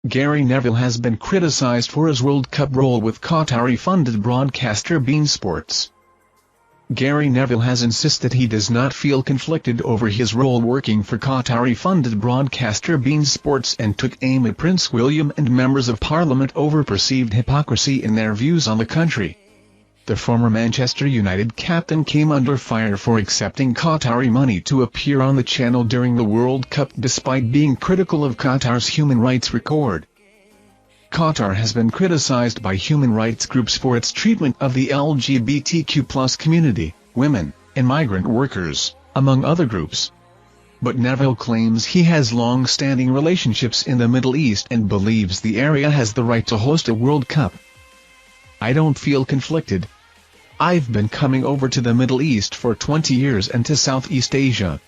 Gary Neville has been criticized for his World Cup role with Qatari-funded broadcaster BeIN Sports. Gary Neville has insisted he does not feel conflicted over his role working for Qatari-funded broadcaster BeIN Sports and took aim at Prince William and members of Parliament over perceived hypocrisy in their views on the country. The former Manchester United captain came under fire for accepting Qatari money to appear on the channel during the World Cup despite being critical of Qatar's human rights record. Qatar has been criticized by human rights groups for its treatment of the LGBTQ+ community, women, and migrant workers, among other groups. But Neville claims he has long-standing relationships in the Middle East and believes the area has the right to host a World Cup. "I don't feel conflicted. I've been coming over to the Middle East for 20 years and to Southeast Asia.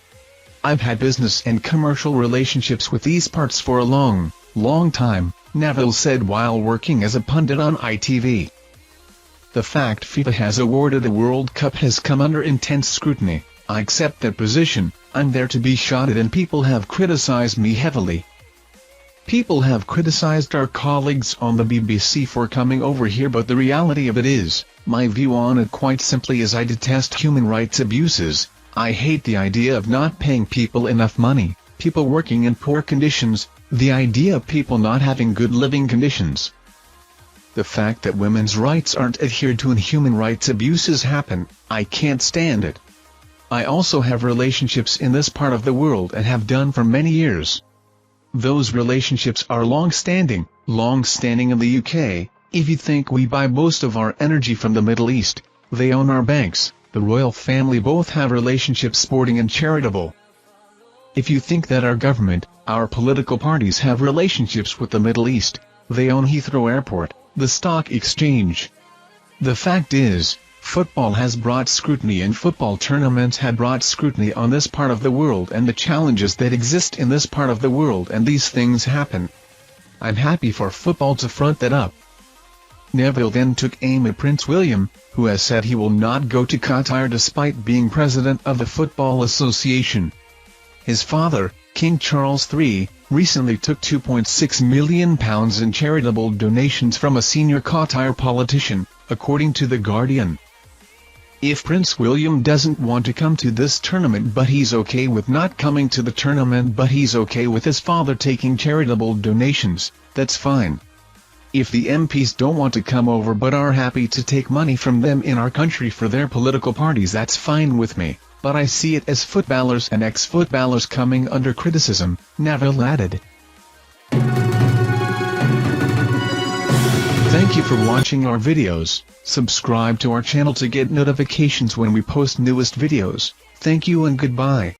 I've had business and commercial relationships with these parts for a long time," Neville said while working as a pundit on ITV. "The fact FIFA has awarded a World Cup has come under intense scrutiny. I accept that position. I'm there to be shot at and people have criticized me heavily. People have criticized our colleagues on the BBC for coming over here, but the reality of it is, my view on it quite simply is I detest human rights abuses. I hate the idea of not paying people enough money, people working in poor conditions, the idea of people not having good living conditions. The fact that women's rights aren't adhered to and human rights abuses happen, I can't stand it. I also have relationships in this part of the world and have done for many years. Those relationships are long-standing in the UK. If you think we buy most of our energy from the Middle East, they own our banks, the royal family both have relationships sporting and charitable. If you think that our government, our political parties have relationships with the Middle East, they own Heathrow Airport, the stock exchange. The fact is, football has brought scrutiny and football tournaments had brought scrutiny on this part of the world and the challenges that exist in this part of the world, and these things happen. I'm happy for football to front that up." Neville then took aim at Prince William, who has said he will not go to Qatar despite being president of the Football Association. His father, King Charles III, recently took £2.6 million in charitable donations from a senior Qatar politician, according to The Guardian. If Prince William doesn't want to come to this tournament but he's okay with not coming to the tournament but he's okay with his father taking charitable donations, that's fine. If the MPs don't want to come over but are happy to take money from them in our country for their political parties, that's fine with me, but I see it as footballers and ex-footballers coming under criticism, Neville added. Thank you for watching our videos. Subscribe to our channel to get notifications when we post newest videos. Thank you and goodbye.